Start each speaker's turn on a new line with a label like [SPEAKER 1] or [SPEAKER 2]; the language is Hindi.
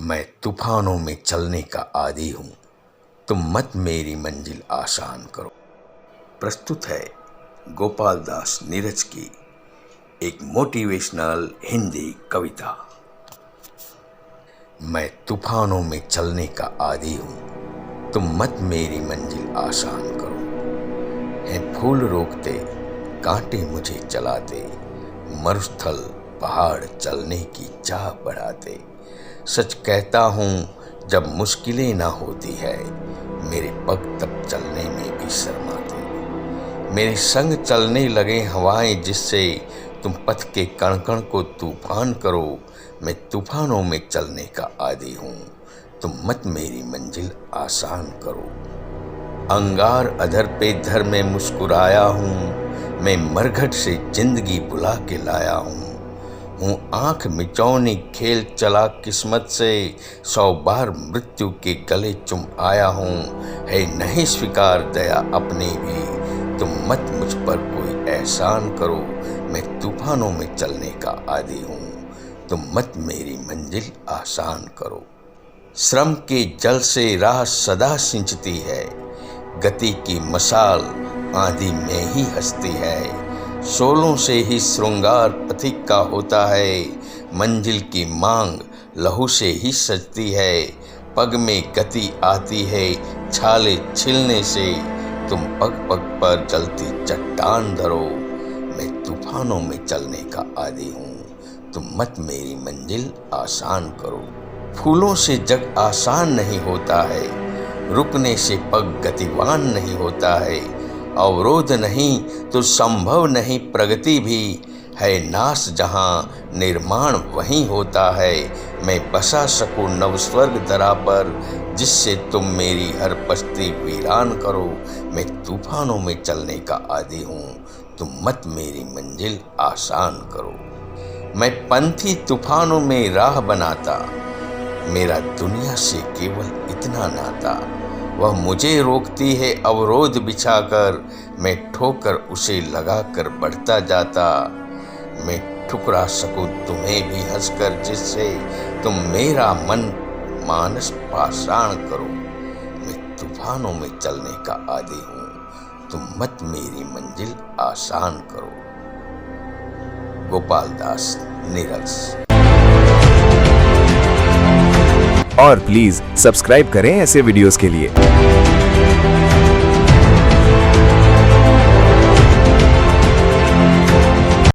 [SPEAKER 1] मैं तूफानों में चलने का आदी हूँ, तुम मत मेरी मंजिल आसान करो। प्रस्तुत है गोपाल दास नीरज की एक मोटिवेशनल हिंदी कविता। मैं तूफानों में चलने का आदी हूँ, तुम मत मेरी मंजिल आसान करो। हैं फूल रोकते, कांटे मुझे चलाते, मरुस्थल पहाड़ चलने की चाह बढ़ाते। सच कहता हूँ जब मुश्किलें ना होती है, मेरे पग तब चलने में भी शर्माते। मेरे संग चलने लगे हवाएं जिससे तुम पथ के कण कण को तूफान करो। मैं तूफानों में चलने का आदी हूँ, तुम मत मेरी मंजिल आसान करो। अंगार अधर पे धर में मुस्कुराया हूँ, मैं मरघट से जिंदगी बुला के लाया हूँ आंख मिचौनी खेल चला किस्मत से, 100 बार मृत्यु के गले चुम आया हूँ। है नहीं स्वीकार दया अपने भी, तुम मत मुझ पर कोई एहसान करो। मैं तूफानों में चलने का आदी हूँ, तुम मत मेरी मंजिल आसान करो। श्रम के जल से राह सदा सिंचती है, गति की मशाल आंधी में ही हंसती है। शोलों से ही श्रृंगार पथिक का होता है, मंजिल की मांग लहू से ही सजती है। पग में गति आती है छाले छिलने से, तुम पग पग पर जलती चट्टान धरो। मैं तूफानों में चलने का आदी हूँ, तुम मत मेरी मंजिल आसान करो। फूलों से जग आसान नहीं होता है, रुकने से पग गतिवान नहीं होता है। अवरोध नहीं तो संभव नहीं प्रगति भी, है नाश जहाँ निर्माण वहीं होता है। मैं बसा सकूं नव स्वर्ग धरा पर, जिससे तुम मेरी हर बस्ती वीरान करो। मैं तूफानों में चलने का आदी हूँ, तुम मत मेरी मंजिल आसान करो। मैं पंथी तूफानों में राह बनाता, मेरा दुनिया से केवल इतना नाता। वह मुझे रोकती है अवरोध बिछाकर, मैं ठोकर उसे लगाकर बढ़ता जाता। मैं ठुकरा सकूं तुम्हें भी हंसकर, जिससे तुम मेरा मन मानस पाषाण करो। मैं तूफानों में चलने का आदी हूँ, तुम मत मेरी मंजिल आसान करो। गोपाल दास नीरज।
[SPEAKER 2] और प्लीज सब्सक्राइब करें ऐसे वीडियोस के लिए।